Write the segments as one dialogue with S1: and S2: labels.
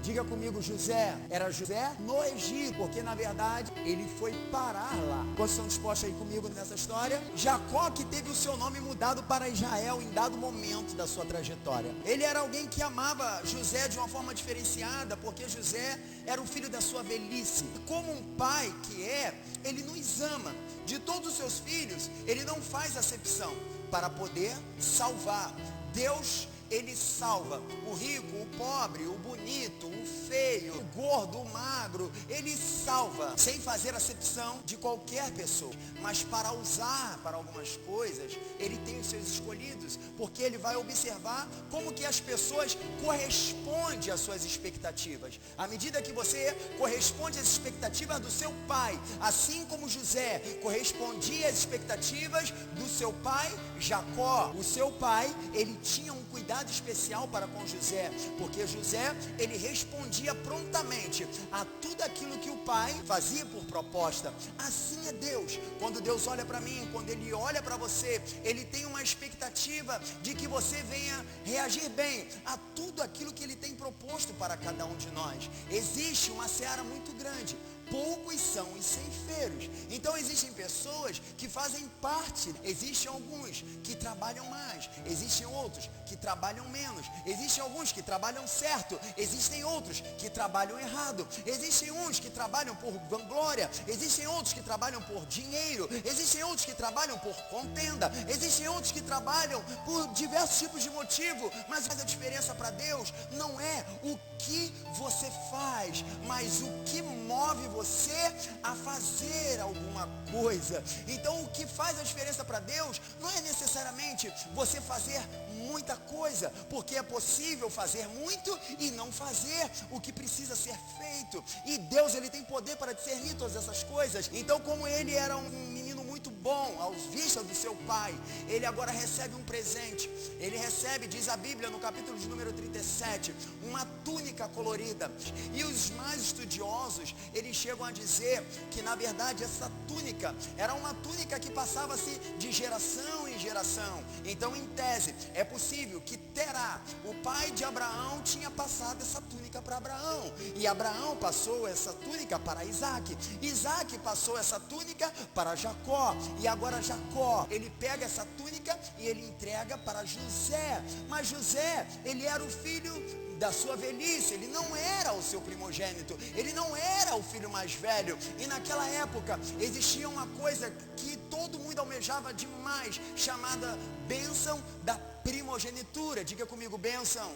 S1: Diga comigo, José. Era José no Egito, porque na verdade ele foi parar lá. Vocês estão dispostos aí comigo nessa história? Jacó, que teve o seu nome mudado para Israel em dado momento da sua trajetória. Ele era alguém que amava José de uma forma diferenciada, porque José era o filho da sua velhice. Como um pai que é, ele nos ama. De todos os seus filhos, ele não faz acepção para poder salvar. Deus, ele salva o rico, o pobre, o bonito, o feio, o gordo, o magro. Ele salva sem fazer acepção de qualquer pessoa. Mas para usar para algumas coisas, ele tem os seus escolhidos, porque ele vai observar como que as pessoas correspondem às suas expectativas. À medida que você corresponde às expectativas do seu pai, assim como José correspondia às expectativas do seu pai Jacó. O seu pai, ele tinha um cuidado especial para com José, porque José, ele respondia prontamente a tudo aquilo que o pai fazia por proposta. Assim é Deus. Quando Deus olha para mim, quando ele olha para você, ele tem uma expectativa de que você venha reagir bem a tudo aquilo que ele tem proposto para cada um de nós. Existe uma seara muito grande, poucos são os ceifeiros. Então existem pessoas que fazem parte, existem alguns que trabalham mais, existem outros que trabalham menos, existem alguns que trabalham certo, existem outros que trabalham errado, existem uns que trabalham por vanglória, existem outros que trabalham por dinheiro, existem outros que trabalham por contenda, existem outros que trabalham por diversos tipos de motivo. Mas a diferença para Deus não é o que você faz, mas o que move você a fazer alguma coisa. Então o que faz a diferença para Deus não é necessariamente você fazer muita coisa, porque é possível fazer muito e não fazer o que precisa ser feito. E Deus, ele tem poder para discernir todas essas coisas. Então, como ele era um menino muito bom aos vistas do seu pai, ele agora recebe um presente. Ele recebe, diz a Bíblia no capítulo de número 37, uma túnica colorida. E os mais estudiosos, eles chegam a dizer que na verdade essa túnica era uma túnica que passava-se de geração em geração. Então, em tese, é possível que Terá, o pai de Abraão, tinha passado essa túnica para Abraão, e Abraão passou essa túnica para Isaac, Isaac passou essa túnica para Jacó, e agora Jacó, ele pega essa túnica e ele entrega para José. Mas José, ele era o filho da sua velhice, ele não era o seu primogênito, ele não era o filho mais velho. E naquela época existia uma coisa que todo mundo almejava demais, chamada bênção da primogenitura. Diga comigo, bênção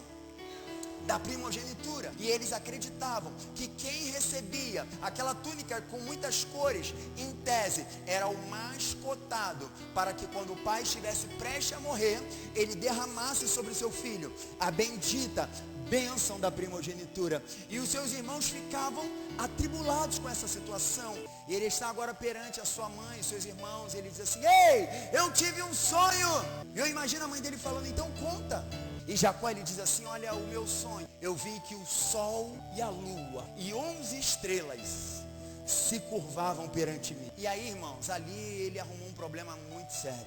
S1: da primogenitura. E eles acreditavam que quem recebia aquela túnica com muitas cores, em tese, era o mais cotado, para que quando o pai estivesse prestes a morrer, ele derramasse sobre seu filho a bendita bênção da primogenitura. E os seus irmãos ficavam atribulados com essa situação. E ele está agora perante a sua mãe e seus irmãos, e ele diz assim: ei, eu tive um sonho. E eu imagino a mãe dele falando: então conta. E Jacó, ele diz assim: olha, o meu sonho, eu vi que o sol e a lua e 11 estrelas se curvavam perante mim. E aí, irmãos, ali ele arrumou um problema muito sério.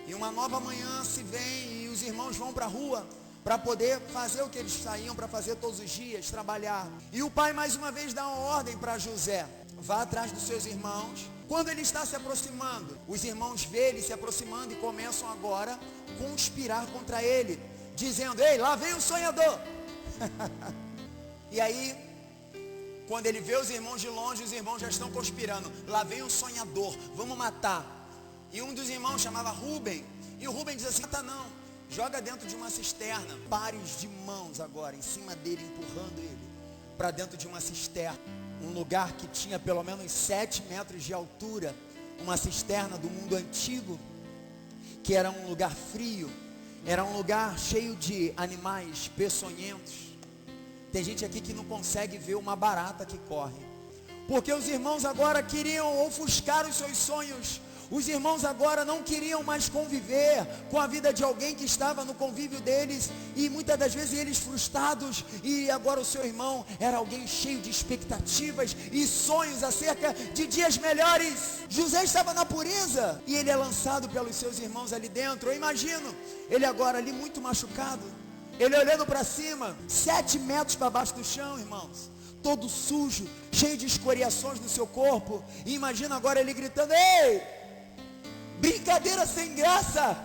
S1: E uma nova manhã se vem e os irmãos vão para a rua para poder fazer o que eles saíam para fazer todos os dias, trabalhar. E o pai mais uma vez dá uma ordem para José: vá atrás dos seus irmãos. Quando ele está se aproximando, os irmãos vê ele se aproximando e começam agora a conspirar contra ele, dizendo: ei, lá vem o sonhador. E aí, quando ele vê os irmãos de longe, os irmãos já estão conspirando: lá vem o sonhador, vamos matar. E um dos irmãos chamava Rubem, e o Rubem diz assim: mata não, joga dentro de uma cisterna. Pares de mãos agora em cima dele, empurrando ele para dentro de uma cisterna, um lugar que tinha pelo menos 7 metros de altura, uma cisterna do mundo antigo, que era um lugar frio, era um lugar cheio de animais peçonhentos. Tem gente aqui que não consegue ver uma barata que corre, porque os irmãos agora queriam ofuscar os seus sonhos. Os irmãos agora não queriam mais conviver com a vida de alguém que estava no convívio deles, e muitas das vezes eles frustrados, e agora o seu irmão era alguém cheio de expectativas e sonhos acerca de dias melhores. José estava na pureza e ele é lançado pelos seus irmãos ali dentro. Eu imagino ele agora ali muito machucado, Ele olhando para cima, 7 metros para baixo do chão, irmãos, todo sujo, cheio de escoriações no seu corpo. E imagina agora ele gritando: ei, brincadeira sem graça,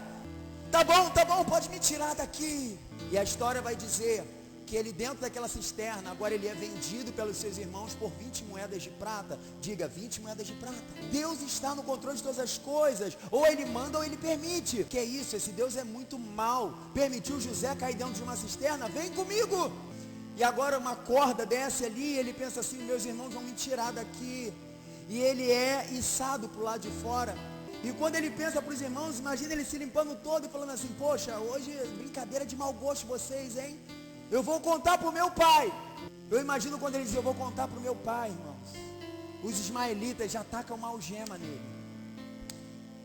S1: tá bom, pode me tirar daqui. E a história vai dizer que ele, dentro daquela cisterna, agora ele é vendido pelos seus irmãos por 20 moedas de prata. Diga, 20 moedas de prata. Deus está no controle de todas as coisas. Ou ele manda ou ele permite. Que é isso? Esse Deus é muito mau. Permitiu José cair dentro de uma cisterna? Vem comigo. E agora uma corda desce ali, ele pensa assim: meus irmãos vão me tirar daqui. E ele é içado para o lado de fora. E quando ele pensa para os irmãos, imagina ele se limpando todo e falando assim: poxa, hoje brincadeira de mau gosto vocês, hein? Eu vou contar para o meu pai. Eu imagino quando ele diz: eu vou contar para o meu pai, irmãos. Os ismaelitas já tacam uma algema nele,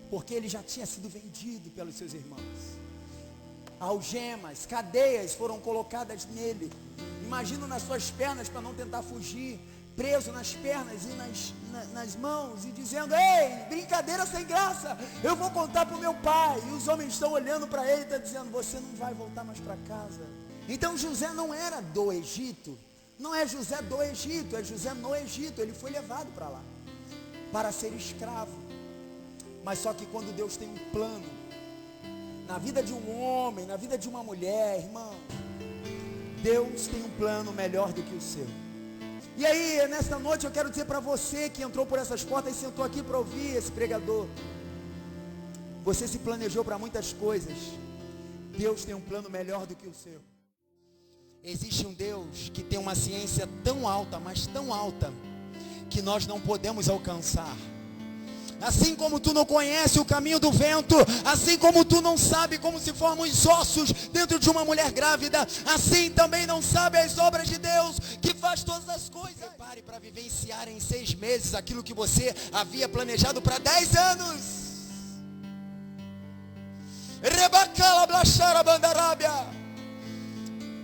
S1: porque ele já tinha sido vendido pelos seus irmãos. Algemas, cadeias foram colocadas nele. Imagino nas suas pernas para não tentar fugir, preso nas pernas e nas mãos, e dizendo: ei, brincadeira sem graça, eu vou contar para o meu pai. E os homens estão olhando para ele e estão dizendo: você não vai voltar mais para casa. Então José não era do Egito, não é José do Egito, é José no Egito. Ele foi levado para lá, para ser escravo. Mas só que quando Deus tem um plano, na vida de um homem, na vida de uma mulher, irmão, Deus tem um plano melhor do que o seu. E aí, nesta noite eu quero dizer para você que entrou por essas portas e sentou aqui para ouvir esse pregador: você se planejou para muitas coisas, Deus tem um plano melhor do que o seu. Existe um Deus que tem uma ciência tão alta, mas tão alta, que nós não podemos alcançar. Assim como tu não conhece o caminho do vento, assim como tu não sabe como se formam os ossos dentro de uma mulher grávida, assim também não sabe as obras de Deus, que faz todas as coisas. Prepare para vivenciar em 6 meses aquilo que você havia planejado para 10 anos. Rebacala blachara bandarábia.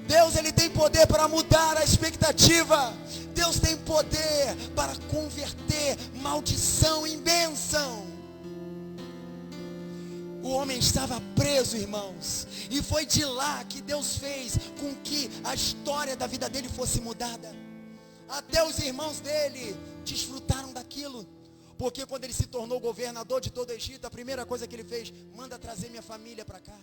S1: Deus, ele tem poder para mudar a expectativa. Deus tem poder para converter maldição em bênção. O homem estava preso, irmãos, e foi de lá que Deus fez com que a história da vida dele fosse mudada. Até os irmãos dele desfrutaram daquilo, porque quando ele se tornou governador de todo o Egito, a primeira coisa que ele fez: manda trazer minha família para cá.